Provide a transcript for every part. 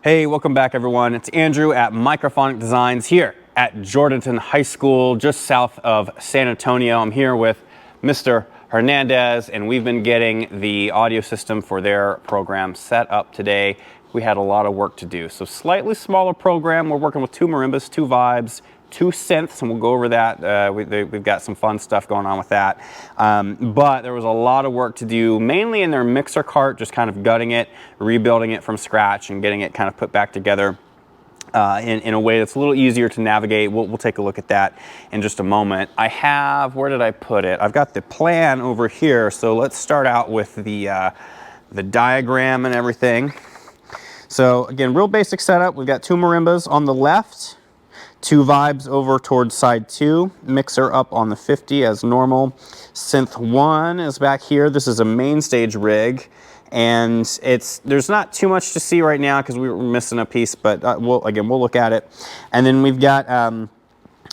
Hey, welcome back everyone. It's Andrew at Microphonic Designs here at Jourdanton High School, just south of San Antonio. I'm here with Mr. Hernandez, and we've been getting the audio system for their program set up today. We had a lot of work to do. So slightly smaller program. We're working with 2 marimbas, 2 vibes, 2 synths, and we'll go over that. We've got some fun stuff going on with that. But there was a lot of work to do, mainly in their mixer cart, just kind of gutting it, rebuilding it from scratch, and getting it kind of put back together in a way that's a little easier to navigate. We'll take a look at that in just a moment. I have, where did I put it? I've got the plan over here, so let's start out with the diagram and everything. So again, real basic setup. We've got 2 marimbas on the left, 2 vibes over towards side 2, mixer up on the 50 as normal. Synth 1 is back here. This is a main stage rig, and there's not too much to see right now because we were missing a piece, but we'll look at it. And then we've got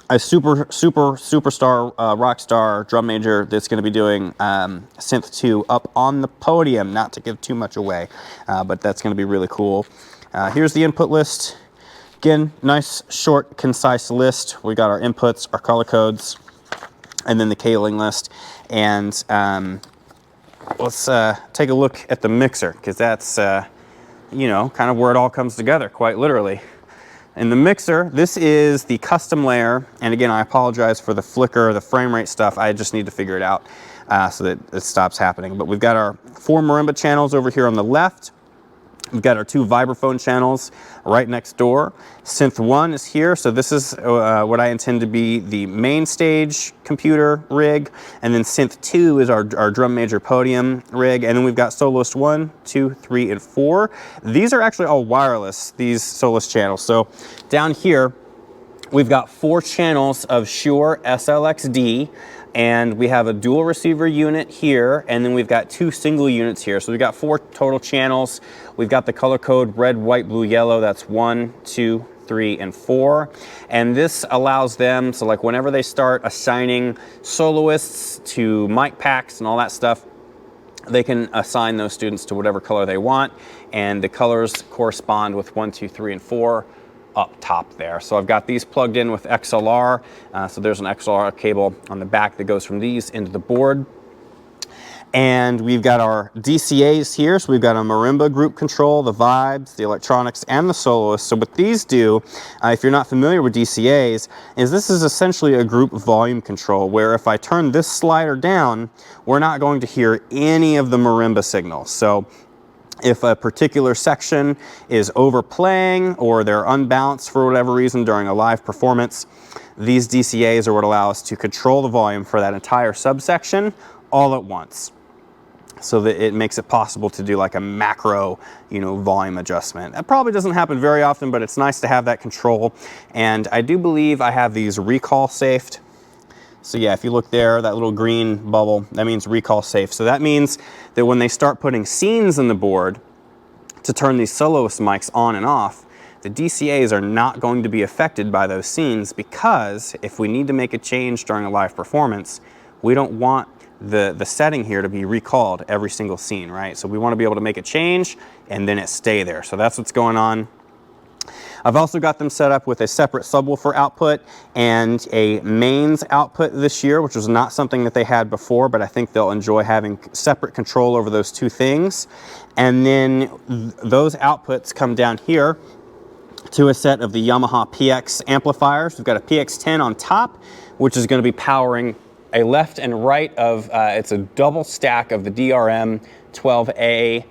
a superstar rock star drum major that's going to be doing synth 2 up on the podium. Not to give too much away, but that's going to be really cool. Here's the input list. Again, nice, short, concise list. We got our inputs, our color codes, and then the cabling list. And let's take a look at the mixer, because that's, you know, kind of where it all comes together, quite literally. In the mixer, this is the custom layer. And again, I apologize for the flicker, the frame rate stuff. I just need to figure it out so that it stops happening. But we've got our 4 marimba channels over here on the left. We've got our 2 vibraphone channels right next door. Synth 1 is here, so this is what I intend to be the main stage computer rig, and then Synth 2 is our drum major podium rig, and then we've got soloist 1, 2, 3, and 4. These are actually all wireless, these soloist channels. So down here, we've got 4 channels of Shure SLXD, and we have a dual receiver unit here, and then we've got 2 single units here. So we've got 4 total channels. We've got the color code red, white, blue, yellow. That's 1, 2, 3, and 4. And this allows them, so like whenever they start assigning soloists to mic packs and all that stuff, they can assign those students to whatever color they want, and the colors correspond with 1, 2, 3, and 4 up top there. So I've got these plugged in with XLR. So there's an XLR cable on the back that goes from these into the board. And we've got our DCAs here. So we've got a marimba group control, the vibes, the electronics, and the soloists. So what these do, if you're not familiar with DCAs, is this is essentially a group volume control, where if I turn this slider down, we're not going to hear any of the marimba signals. So if a particular section is overplaying or they're unbalanced for whatever reason during a live performance, these DCAs are what allow us to control the volume for that entire subsection all at once. So that it makes it possible to do like a macro, you know, volume adjustment. That probably doesn't happen very often, but it's nice to have that control. And I do believe I have these recall safed. So yeah, if you look there, that little green bubble, that means recall safe. So that means that when they start putting scenes in the board to turn these soloist mics on and off, the DCAs are not going to be affected by those scenes, because if we need to make a change during a live performance, we don't want the setting here to be recalled every single scene, right? So we want to be able to make a change and then it stay there. So that's what's going on. I've also got them set up with a separate subwoofer output and a mains output this year, which was not something that they had before, but I think they'll enjoy having separate control over those 2 things. And then those outputs come down here to a set of the Yamaha PX amplifiers. We've got a PX10 on top, which is going to be powering a left and right of, it's a double stack of the DRM 12A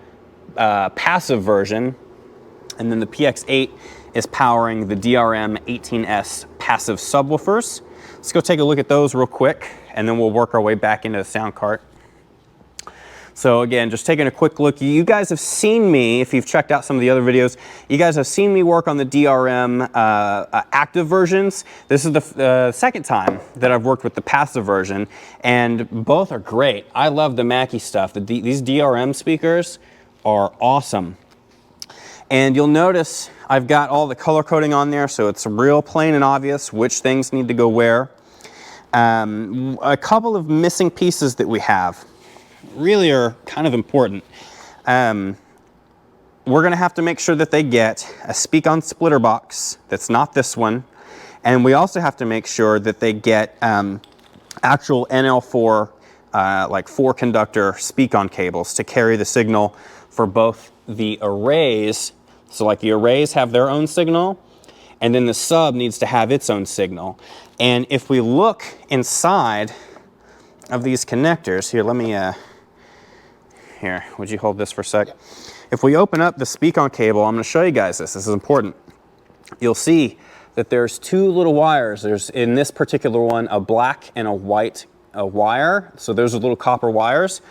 passive version, and then the PX8 is powering the DRM 18S passive subwoofers. Let's go take a look at those real quick, and then we'll work our way back into the sound cart. So again, just taking a quick look, you guys have seen me, if you've checked out some of the other videos, you guys have seen me work on the DRM active versions. This is the second time that I've worked with the passive version, and both are great. I love the Mackie stuff. These DRM speakers are awesome. And you'll notice I've got all the color coding on there, so it's real plain and obvious which things need to go where. A couple of missing pieces that we have really are kind of important. we're gonna have to make sure that they get a speak-on splitter box that's not this one. And we also have to make sure that they get actual NL4, like 4-conductor speak-on cables to carry the signal for both the arrays. So like the arrays have their own signal, and then the sub needs to have its own signal. And if we look inside of these connectors, here, let me, here, would you hold this for a sec? If we open up the speak-on cable, I'm gonna show you guys this is important. You'll see that there's 2 little wires. There's, in this particular one, a black and a white wire. So those are little copper wires.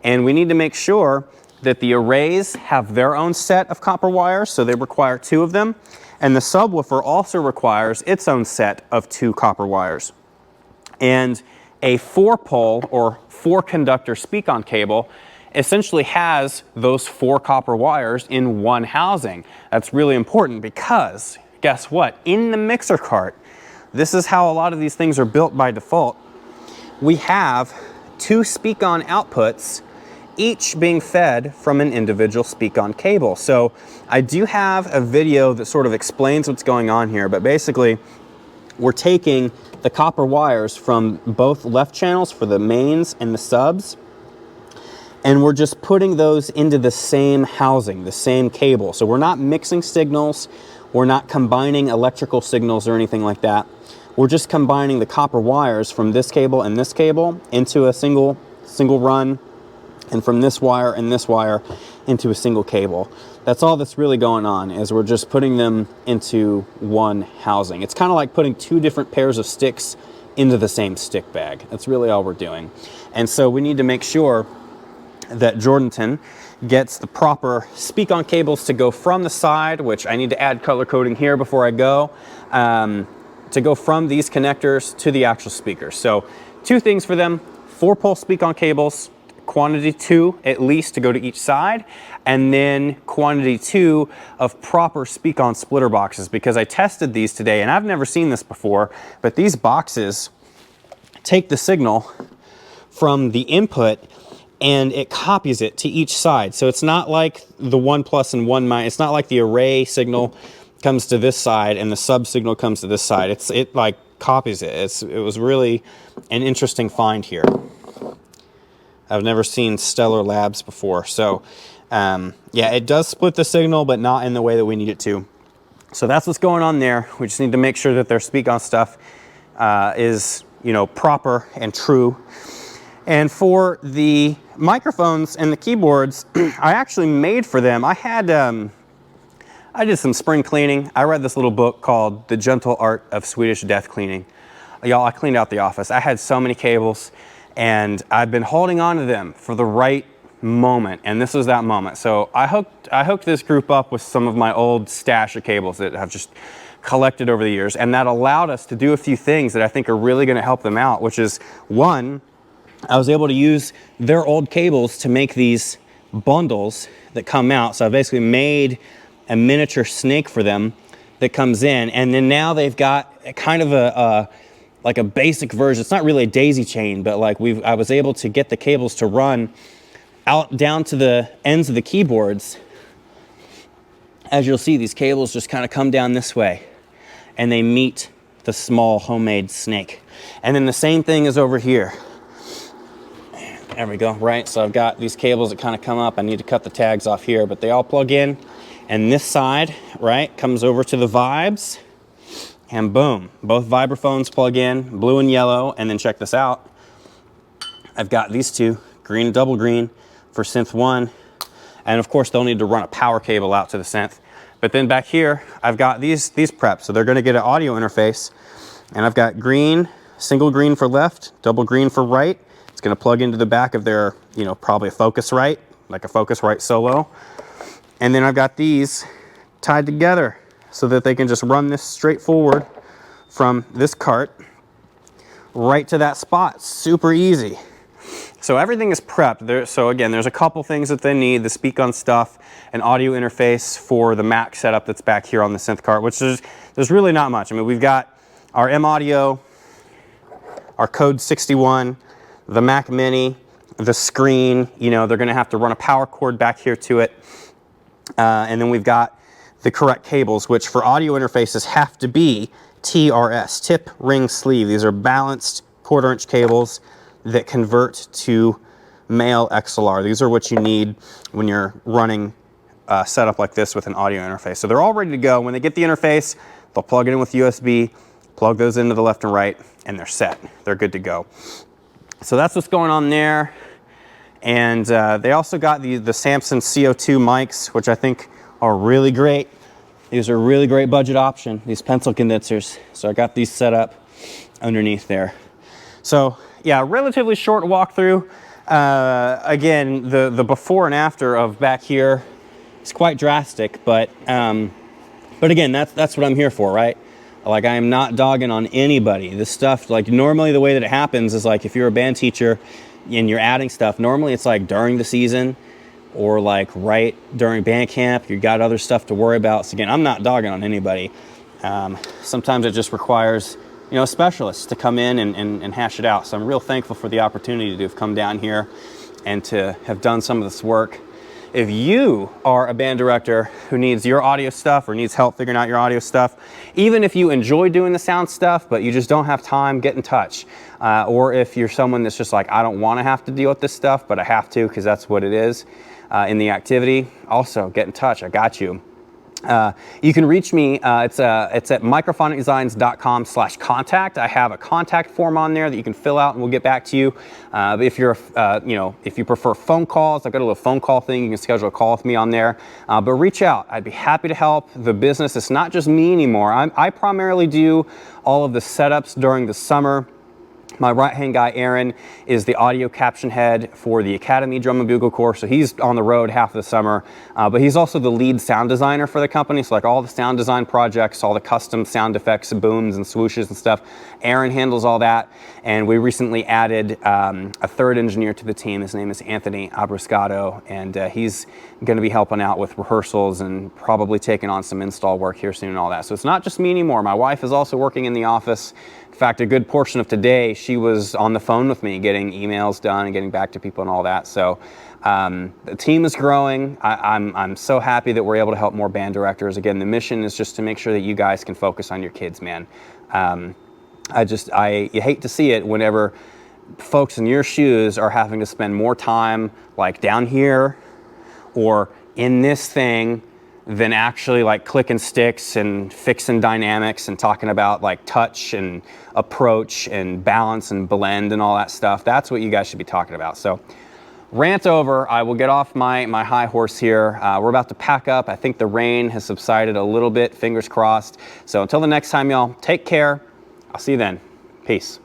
And we need to make sure that the arrays have their own set of copper wires, so they require 2 of them. And the subwoofer also requires its own set of 2 copper wires. And a 4-pole or 4-conductor speak-on cable essentially has those 4 copper wires in one housing. That's really important because, guess what? In the mixer cart, this is how a lot of these things are built by default. We have 2 speak-on outputs, each being fed from an individual speak-on cable. So I do have a video that sort of explains what's going on here, but basically we're taking the copper wires from both left channels for the mains and the subs, and we're just putting those into the same housing, the same cable. So we're not mixing signals, we're not combining electrical signals or anything like that. We're just combining the copper wires from this cable and this cable into a single run, and from this wire and this wire into a single cable. That's all that's really going on, is we're just putting them into one housing. It's kind of like putting 2 different pairs of sticks into the same stick bag. That's really all we're doing. And so we need to make sure that Jourdanton gets the proper speak-on cables to go from the side, which I need to add color coding here before I go, to go from these connectors to the actual speakers. So 2 things for them: 4-pole speak-on cables, quantity 2 at least to go to each side, and then quantity 2 of proper speak-on splitter boxes, because I tested these today and I've never seen this before, but these boxes take the signal from the input and it copies it to each side. So it's not like the 1 plus and 1 minus. It's not like the array signal comes to this side and the sub signal comes to this side. It like copies it. It was really an interesting find here. I've never seen Stellar Labs before. So yeah, it does split the signal, but not in the way that we need it to. So that's what's going on there. We just need to make sure that their speak-on stuff is, you know, proper and true. And for the microphones and the keyboards, I actually made for them. I did some spring cleaning. I read this little book called The Gentle Art of Swedish Death Cleaning. Y'all, I cleaned out the office. I had so many cables, and I've been holding on to them for the right moment, and this was that moment. So I hooked this group up with some of my old stash of cables that I've just collected over the years, and that allowed us to do a few things that I think are really going to help them out, which is, one, I was able to use their old cables to make these bundles that come out. So I basically made a miniature snake for them that comes in, and then now they've got kind of like a basic version. It's not really a daisy chain, but like I was able to get the cables to run out down to the ends of the keyboards. As you'll see, these cables just kind of come down this way and they meet the small homemade snake. And then the same thing is over here. There we go, right? So I've got these cables that kind of come up. I need to cut the tags off here, but they all plug in. And this side, right, comes over to the vibes. And boom, both vibraphones plug in, blue and yellow. And then check this out. I've got these 2, green and double green for synth 1. And of course, they'll need to run a power cable out to the synth. But then back here, I've got these preps. So they're gonna get an audio interface. And I've got green, single green for left, double green for right. It's gonna plug into the back of their, you know, probably a Focusrite, like a Focusrite Solo. And then I've got these tied together so that they can just run this straight forward from this cart right to that spot. Super easy. So everything is prepped. So again, there's a couple things that they need: the speak-on stuff, an audio interface for the Mac setup that's back here on the synth cart, which there's really not much. I mean, we've got our M Audio, our Code 61, the Mac Mini, the screen. You know, they're gonna have to run a power cord back here to it. And then we've got the correct cables, which for audio interfaces have to be TRS, tip, ring, sleeve. These are balanced 1/4 inch cables that convert to male XLR. These are what you need when you're running a setup like this with an audio interface. So they're all ready to go. When they get the interface, they'll plug it in with USB, plug those into the left and right, and they're set. They're good to go. So that's what's going on there. And they also got the Samson CO2 mics, which I think are really great. These are a really great budget option, these pencil condensers. So I got these set up underneath there. So yeah, relatively short walkthrough. Again, the before and after of back here is quite drastic, but again, that's what I'm here for, right? Like, I am not dogging on anybody. This stuff, like, normally the way that it happens is, like, if you're a band teacher and you're adding stuff, normally it's like during the season or like right during band camp, you got other stuff to worry about. So again, I'm not dogging on anybody. Sometimes it just requires, you know, specialists to come in and hash it out. So I'm real thankful for the opportunity to have come down here and to have done some of this work. If you are a band director who needs your audio stuff or needs help figuring out your audio stuff, even if you enjoy doing the sound stuff, but you just don't have time, get in touch. Or if you're someone that's just like, I don't want to have to deal with this stuff, but I have to because that's what it is in the activity, also get in touch. I got you. You can reach me, it's at microphonicdesigns.com/contact. I have a contact form on there that you can fill out and we'll get back to you. If you're, you know, if you prefer phone calls, I've got a little phone call thing. You can schedule a call with me on there, but reach out. I'd be happy to help. The business, it's not just me anymore. I primarily do all of the setups during the summer. My right-hand guy, Aaron, is the audio caption head for the Academy Drum and Bugle Corps, so he's on the road half of the summer, but he's also the lead sound designer for the company, so like all the sound design projects, all the custom sound effects, booms and swooshes and stuff, Aaron handles all that, and we recently added a third engineer to the team. His name is Anthony Abruscato, and he's going to be helping out with rehearsals and probably taking on some install work here soon and all that. So it's not just me anymore. My wife is also working in the office. In fact, a good portion of today, she was on the phone with me getting emails done and getting back to people and all that. So the team is growing. I'm so happy that we're able to help more band directors. Again, the mission is just to make sure that you guys can focus on your kids, man. You hate to see it whenever folks in your shoes are having to spend more time like down here or in this thing than actually like clicking sticks and fixing dynamics and talking about like touch and approach and balance and blend and all that stuff. That's what you guys should be talking about. So rant over. I will get off my high horse here. We're about to pack up. I think the rain has subsided a little bit, fingers crossed. So until the next time, y'all, take care. I'll see you then. Peace.